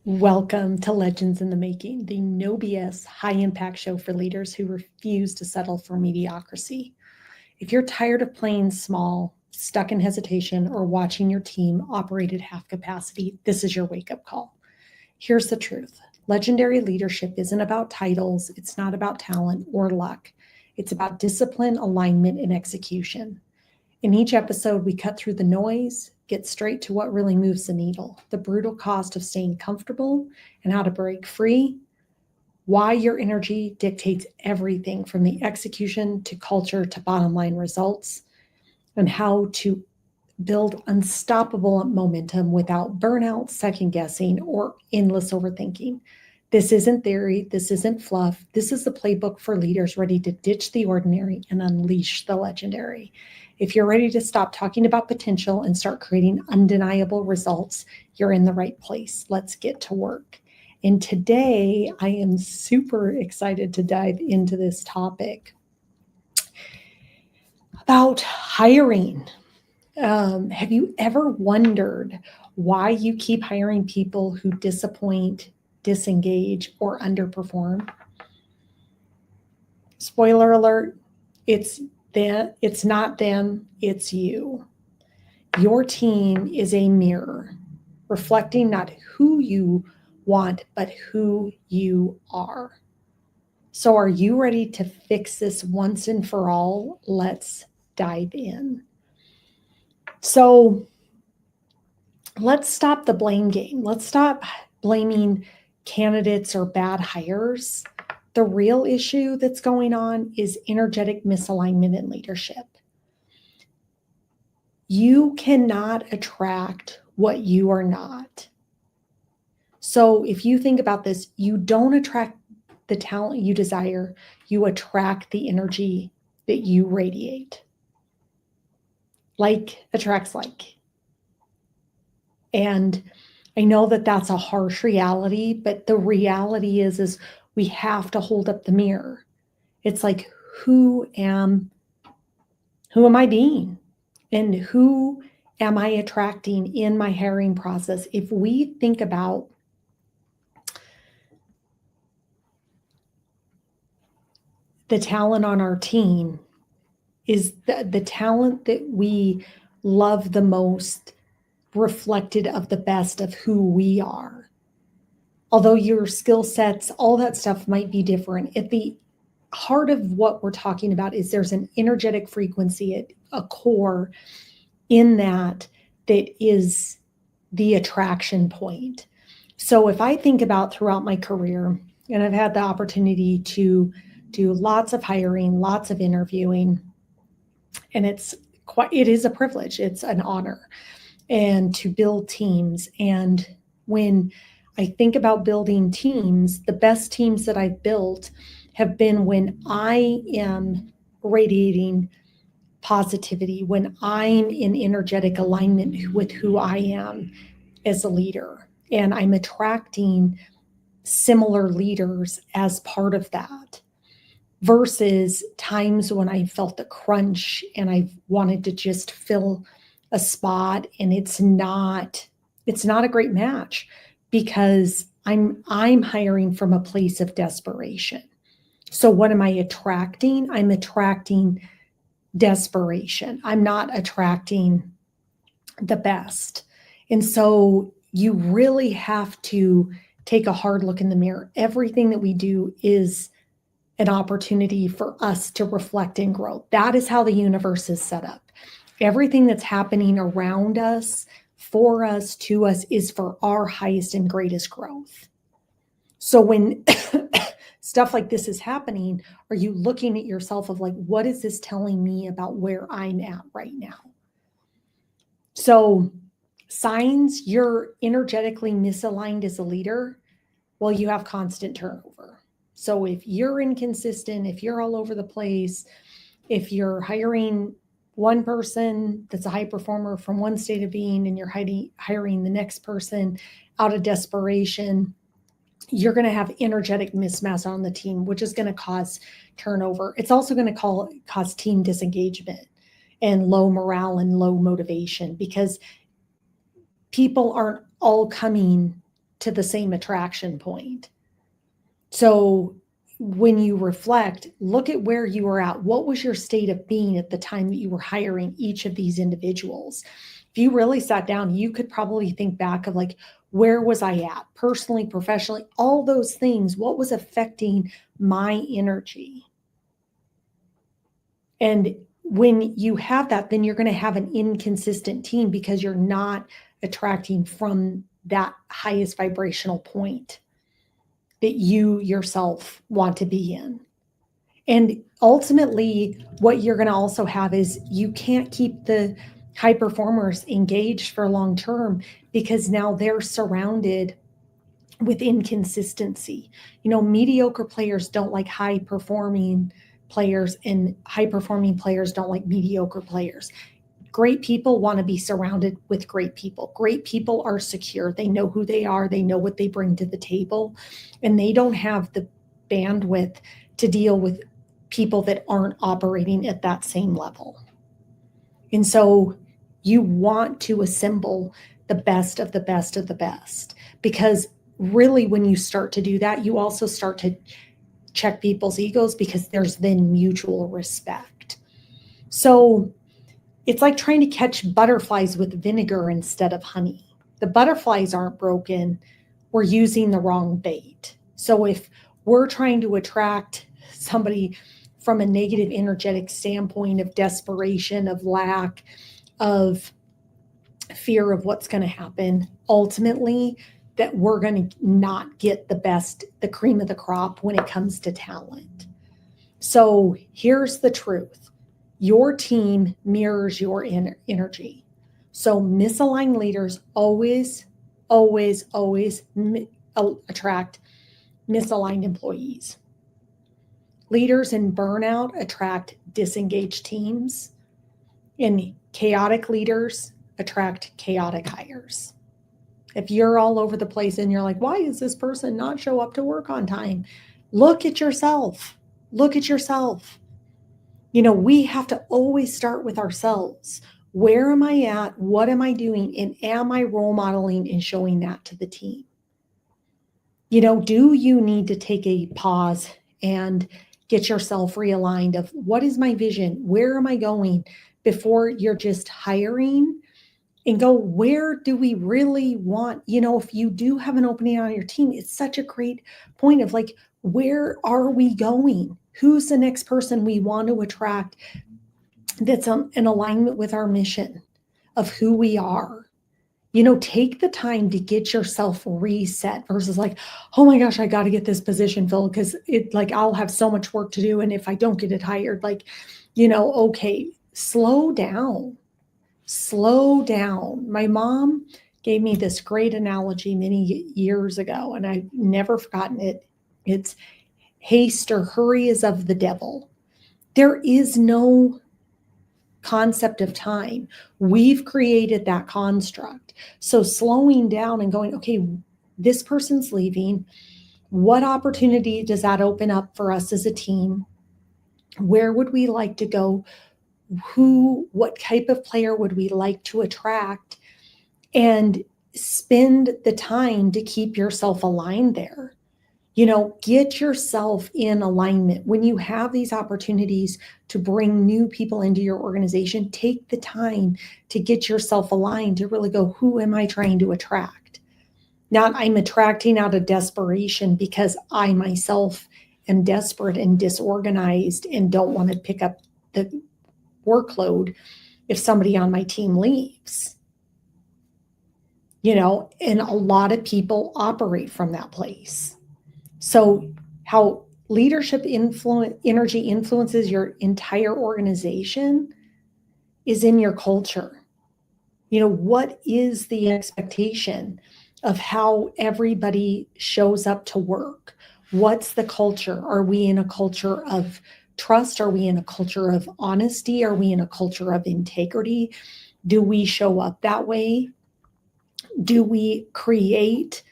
Welcome to Legends in the Making, the no BS high impact show for leaders who refuse to settle for mediocrity. If you're tired of playing small, stuck in hesitation, or watching your team operate at half capacity, this is your wake up call. Here's the truth: legendary leadership isn't about titles, it's not about talent or luck. It's about discipline, alignment, and execution. In each episode, we cut through the noise, get straight to what really moves the needle, the brutal cost of staying comfortable and how to break free, why your energy dictates everything from the execution to culture to bottom line results, and how to build unstoppable momentum without burnout, second guessing, or endless overthinking. This isn't theory. This isn't fluff. This is the playbook for leaders ready to ditch the ordinary and unleash the legendary. If you're ready to stop talking about potential and start creating undeniable results, you're in the right place. Let's get to work. And today I am super excited to dive into this topic about hiring. Have you ever wondered why you keep hiring people who disappoint, disengage, or underperform? Spoiler alert, it's not them, it's you. Your team is a mirror reflecting not who you want, but who you are. So are you ready to fix this once and for all? Let's dive in. So let's stop the blame game. Let's stop blaming candidates or bad hires. The real issue that's going on is energetic misalignment in leadership. You cannot attract what you are not. So if you think about this, you don't attract the talent you desire, you attract the energy that you radiate. Like attracts like. And I know that that's a harsh reality, but the reality is we have to hold up the mirror. It's like, who am I being? And who am I attracting in my hiring process? If we think about the talent on our team, is the talent that we love the most reflected of the best of who we are? Although your skill sets, all that stuff might be different, at the heart of what we're talking about is there's an energetic frequency at a core in that is the attraction point. So if I think about throughout my career, and I've had the opportunity to do lots of hiring, lots of interviewing, and it is a privilege, it's an honor, and to build teams. And when I think about building teams, the best teams that I've built have been when I am radiating positivity, when I'm in energetic alignment with who I am as a leader, and I'm attracting similar leaders as part of that, versus times when I felt the crunch and I wanted to just fill a spot, and it's not a great match because I'm hiring from a place of desperation. So what am I attracting? I'm attracting desperation. I'm not attracting the best. And so you really have to take a hard look in the mirror. Everything that we do is an opportunity for us to reflect and grow. That is how the universe is set up. Everything that's happening around us, for us, to us, is for our highest and greatest growth. So when stuff like this is happening, are you looking at yourself of like, what is this telling me about where I'm at right now? So signs you're energetically misaligned as a leader, well, you have constant turnover. So if you're inconsistent, if you're all over the place, if you're hiring one person that's a high performer from one state of being and you're hiring the next person out of desperation, you're going to have energetic mismatch on the team, which is going to cause turnover. It's also going to cause team disengagement and low morale and low motivation, because people aren't all coming to the same attraction point. So when you reflect, look at where you were at. What was your state of being at the time that you were hiring each of these individuals? If you really sat down, you could probably think back of like, where was I at personally, professionally, all those things, what was affecting my energy? And when you have that, then you're going to have an inconsistent team because you're not attracting from that highest vibrational point that you yourself want to be in. And ultimately, what you're going to also have is you can't keep the high performers engaged for long term because now they're surrounded with inconsistency. Mediocre players don't like high performing players, and high performing players don't like mediocre players. Great people want to be surrounded with great people. Great people are secure. They know who they are. They know what they bring to the table, and they don't have the bandwidth to deal with people that aren't operating at that same level. And so you want to assemble the best of the best of the best, because really when you start to do that, you also start to check people's egos because there's then mutual respect. So it's like trying to catch butterflies with vinegar instead of honey. The butterflies aren't broken. We're using the wrong bait. So if we're trying to attract somebody from a negative energetic standpoint of desperation, of lack, of fear of what's going to happen, ultimately, that we're going to not get the cream of the crop when it comes to talent. So here's the truth. Your team mirrors your energy. So misaligned leaders always attract misaligned employees. Leaders in burnout attract disengaged teams, and chaotic leaders attract chaotic hires. If you're all over the place and you're like, why does this person not show up to work on time? Look at yourself. Look at yourself. We have to always start with ourselves. Where am I at? What am I doing? And am I role modeling and showing that to the team? Do you need to take a pause and get yourself realigned of what is my vision? Where am I going? Before you're just hiring, and go, where do we really want, if you do have an opening on your team, it's such a great point of like, where are we going? Who's the next person we want to attract that's in alignment with our mission of who we are? Take the time to get yourself reset versus like, oh my gosh, I got to get this position filled because I'll have so much work to do. And if I don't get it hired, okay, slow down. Slow down. My mom gave me this great analogy many years ago, and I've never forgotten it. It's haste or hurry is of the devil. There is no concept of time. We've created that construct. So slowing down and going, okay, this person's leaving. What opportunity does that open up for us as a team? Where would we like to go? What type of player would we like to attract, and spend the time to keep yourself aligned there. Get yourself in alignment. When you have these opportunities to bring new people into your organization, take the time to get yourself aligned to really go, who am I trying to attract? Not I'm attracting out of desperation because I myself am desperate and disorganized and don't want to pick up the workload if somebody on my team leaves. And a lot of people operate from that place. So how leadership energy influences your entire organization is in your culture. What is the expectation of how everybody shows up to work? What's the culture? Are we in a culture of trust? Are we in a culture of honesty? Are we in a culture of integrity? Do we show up that way? Do we create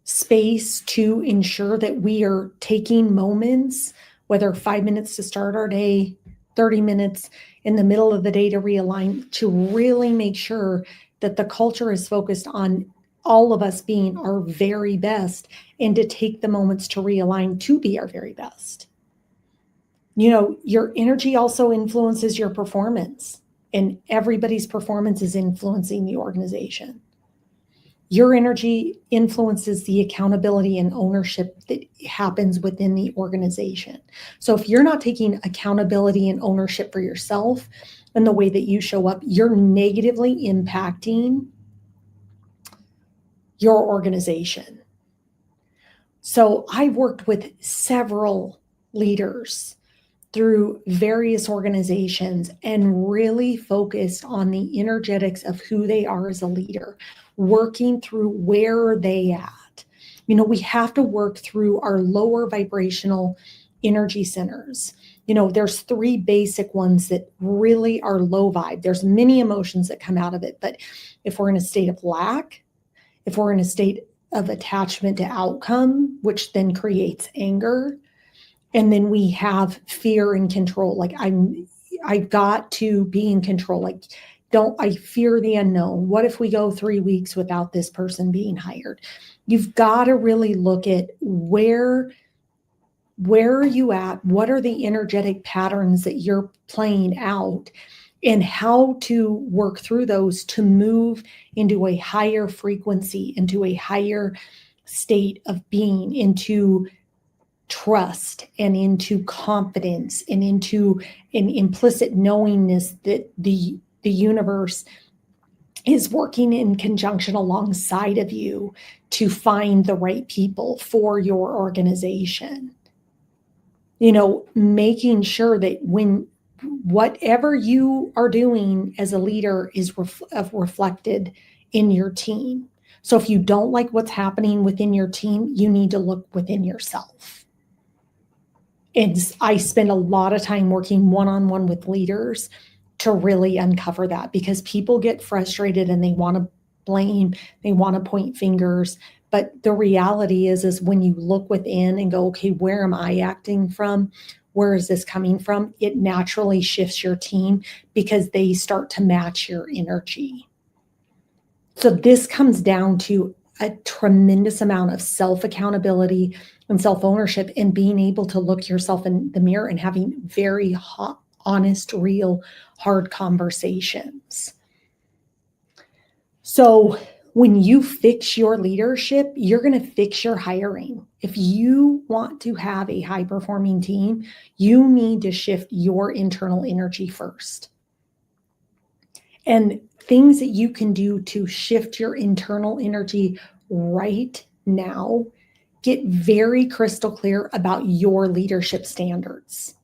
space to ensure that we are taking moments, whether 5 minutes to start our day, 30 minutes in the middle of the day to realign, to really make sure that the culture is focused on all of us being our very best and to take the moments to realign to be our very best. Your energy also influences your performance, and everybody's performance is influencing the organization. Your energy influences the accountability and ownership that happens within the organization. So if you're not taking accountability and ownership for yourself and the way that you show up, you're negatively impacting your organization. So I've worked with several leaders through various organizations and really focused on the energetics of who they are as a leader, working through where are they at. We have to work through our lower vibrational energy centers. There's 3 basic ones that really are low vibe. There's many emotions that come out of it, but if we're in a state of lack, if we're in a state of attachment to outcome, which then creates anger, and then we have fear and control. Like I've got to be in control. Like, I fear the unknown. What if we go 3 weeks without this person being hired? You've got to really look at where are you at? What are the energetic patterns that you're playing out, and how to work through those to move into a higher frequency, into a higher state of being, into trust and into confidence and into an implicit knowingness that the universe is working in conjunction alongside of you to find the right people for your organization. Making sure that when whatever you are doing as a leader is reflected in your team. So if you don't like what's happening within your team, you need to look within yourself. And I spend a lot of time working one-on-one with leaders to really uncover that, because people get frustrated and they want to blame, they want to point fingers. But the reality is when you look within and go, okay, where am I acting from? Where is this coming from? It naturally shifts your team because they start to match your energy. So this comes down to a tremendous amount of self-accountability and self-ownership, and being able to look yourself in the mirror and having very honest, real, hard conversations. So when you fix your leadership, you're going to fix your hiring. If you want to have a high-performing team, you need to shift your internal energy first. And things that you can do to shift your internal energy right now, get very crystal clear about your leadership standards.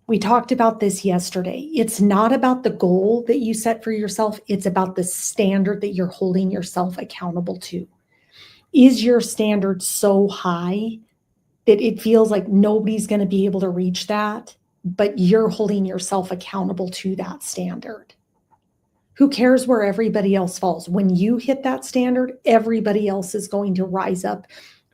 We talked about this yesterday. It's not about the goal that you set for yourself. It's about the standard that you're holding yourself accountable to. Is your standard so high that it feels like nobody's going to be able to reach that, but you're holding yourself accountable to that standard? Who cares where everybody else falls? When you hit that standard, everybody else is going to rise up,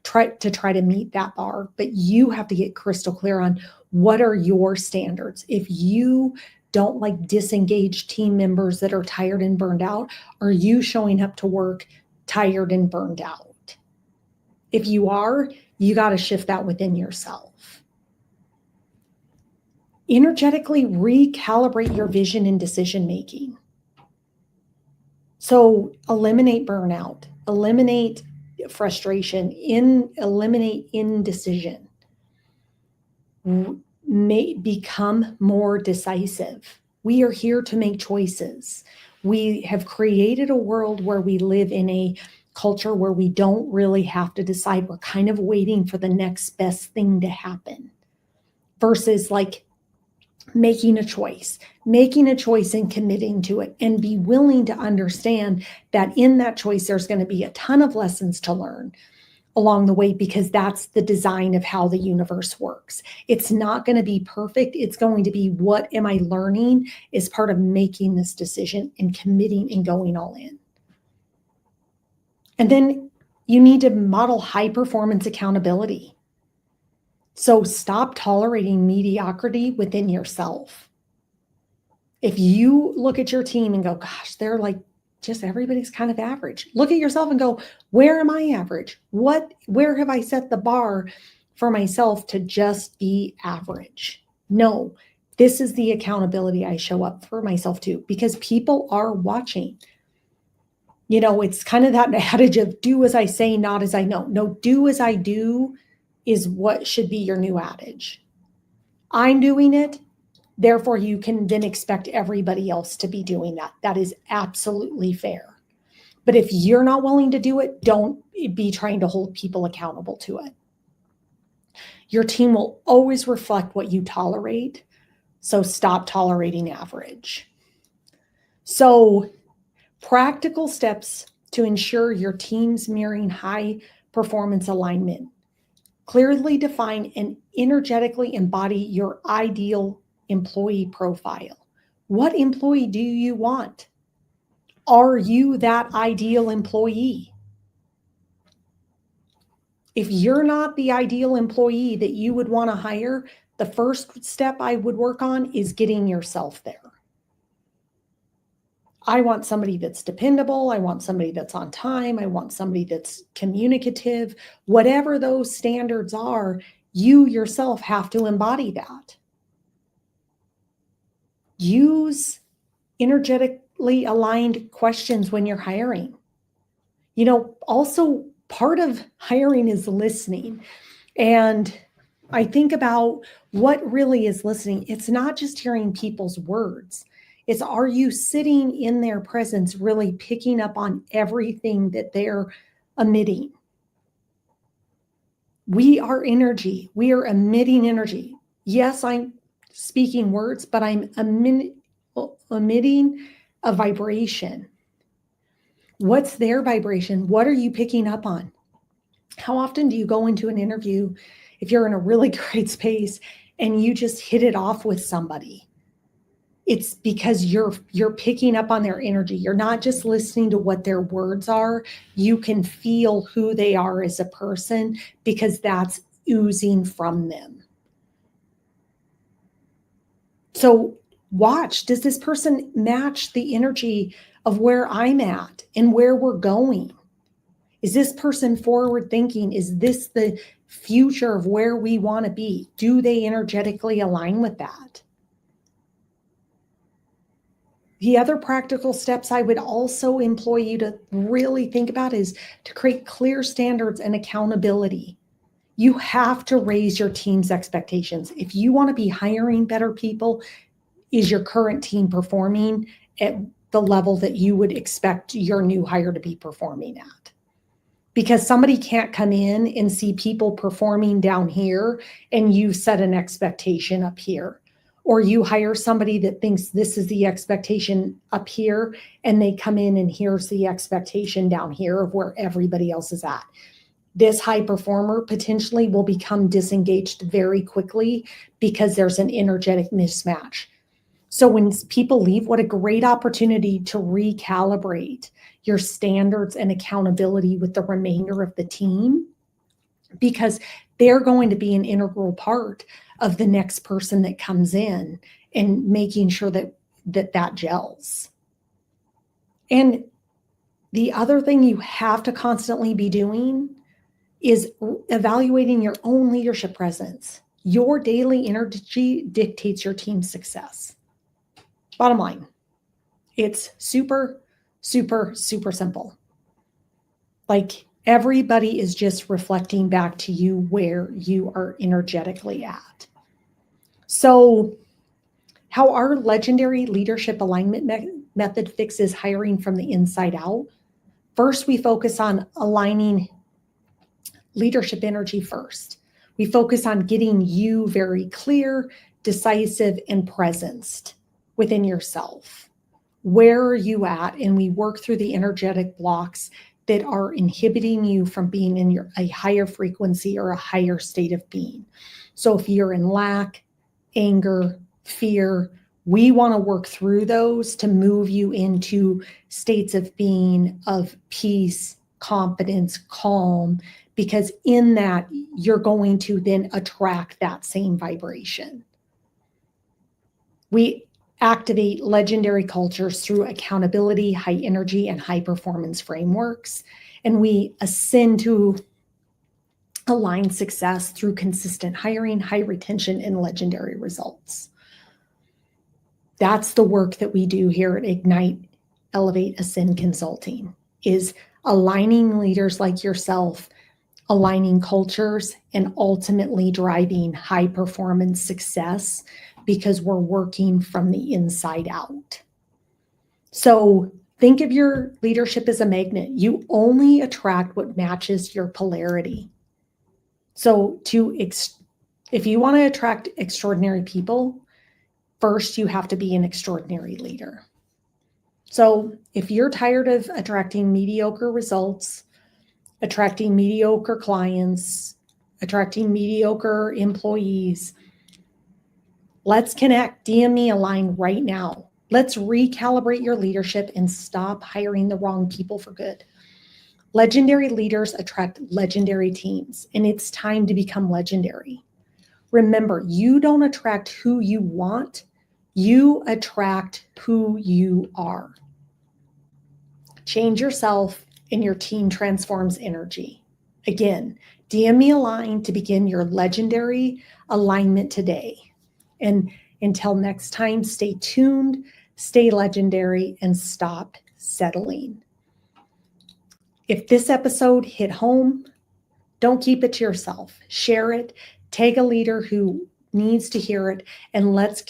try to meet that bar. But you have to get crystal clear on what are your standards. If you don't like disengaged team members that are tired and burned out, are you showing up to work tired and burned out? If you are, you got to shift that within yourself. Energetically recalibrate your vision and decision making. So eliminate burnout, eliminate frustration, eliminate indecision. Become more decisive. We are here to make choices. We have created a world where we live in a culture where we don't really have to decide. We're kind of waiting for the next best thing to happen versus like making a choice and committing to it, and be willing to understand that in that choice, there's going to be a ton of lessons to learn along the way, because that's the design of how the universe works. It's not going to be perfect. It's going to be, what am I learning as part of making this decision and committing and going all in. And then you need to model high performance accountability. So stop tolerating mediocrity within yourself. If you look at your team and go, gosh, they're like just everybody's kind of average. Look at yourself and go, where am I average? Where have I set the bar for myself to just be average? No, this is the accountability I show up for myself to, because people are watching. It's kind of that adage of do as I say, not as I know. No, do as I do is what should be your new adage. I'm doing it. Therefore, you can then expect everybody else to be doing that. That is absolutely fair. But if you're not willing to do it, don't be trying to hold people accountable to it. Your team will always reflect what you tolerate. So stop tolerating average. So practical steps to ensure your team's mirroring high performance alignment. Clearly define and energetically embody your ideal employee profile. What employee do you want? Are you that ideal employee? If you're not the ideal employee that you would want to hire, the first step I would work on is getting yourself there. I want somebody that's dependable. I want somebody that's on time. I want somebody that's communicative. Whatever those standards are, you yourself have to embody that. Use energetically aligned questions when you're hiring. Also part of hiring is listening. And I think about what really is listening. It's not just hearing people's words. It's, are you sitting in their presence, really picking up on everything that they're emitting? We are energy. We are emitting energy. Yes, I'm speaking words, but I'm emitting a vibration. What's their vibration? What are you picking up on? How often do you go into an interview, if you're in a really great space, and you just hit it off with somebody? It's because you're picking up on their energy. You're not just listening to what their words are. You can feel who they are as a person, because that's oozing from them. So watch, does this person match the energy of where I'm at and where we're going? Is this person forward thinking? Is this the future of where we want to be? Do they energetically align with that? The other practical steps I would also employ you to really think about is to create clear standards and accountability. You have to raise your team's expectations. If you want to be hiring better people, is your current team performing at the level that you would expect your new hire to be performing at? Because somebody can't come in and see people performing down here and you set an expectation up here. Or you hire somebody that thinks this is the expectation up here, and they come in and here's the expectation down here of where everybody else is at. This high performer potentially will become disengaged very quickly because there's an energetic mismatch. So when people leave, what a great opportunity to recalibrate your standards and accountability with the remainder of the team, because they're going to be an integral part of the next person that comes in and making sure that gels. And the other thing you have to constantly be doing is evaluating your own leadership presence. Your daily energy dictates your team's success. Bottom line, it's super, super, super simple. Like, everybody is just reflecting back to you where you are energetically at. So how our legendary leadership alignment method fixes hiring from the inside out. First, we focus on aligning leadership energy first. We focus on getting you very clear, decisive, and presenced within yourself. Where are you at? And we work through the energetic blocks that are inhibiting you from being in a higher frequency or a higher state of being. So if you're in lack, anger, fear, we want to work through those to move you into states of being, of peace, confidence, calm, because in that, you're going to then attract that same vibration. activate legendary cultures through accountability, high energy, and high performance frameworks. And we ascend to align success through consistent hiring, high retention, and legendary results. That's the work that we do here at Ignite, Elevate, Ascend Consulting, is aligning leaders like yourself, aligning cultures, and ultimately driving high performance success because we're working from the inside out. So think of your leadership as a magnet. You only attract what matches your polarity. So if you want to attract extraordinary people, first you have to be an extraordinary leader. So if you're tired of attracting mediocre results, attracting mediocre clients, attracting mediocre employees, let's connect. DM me a line right now. Let's recalibrate your leadership and stop hiring the wrong people for good. Legendary leaders attract legendary teams, and it's time to become legendary. Remember, you don't attract who you want, you attract who you are. Change yourself, and your team transforms energy. Again, DM me a line to begin your legendary alignment today. And until next time, stay tuned, stay legendary, and stop settling. If this episode hit home, don't keep it to yourself. Share it, tag a leader who needs to hear it, and let's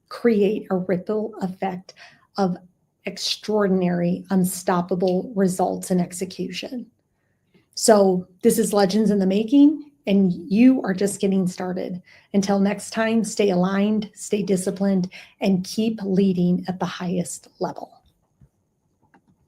create a ripple effect of extraordinary, unstoppable results and execution. So this is Legends in the Making, and you are just getting started. Until next time, stay aligned, stay disciplined, and keep leading at the highest level.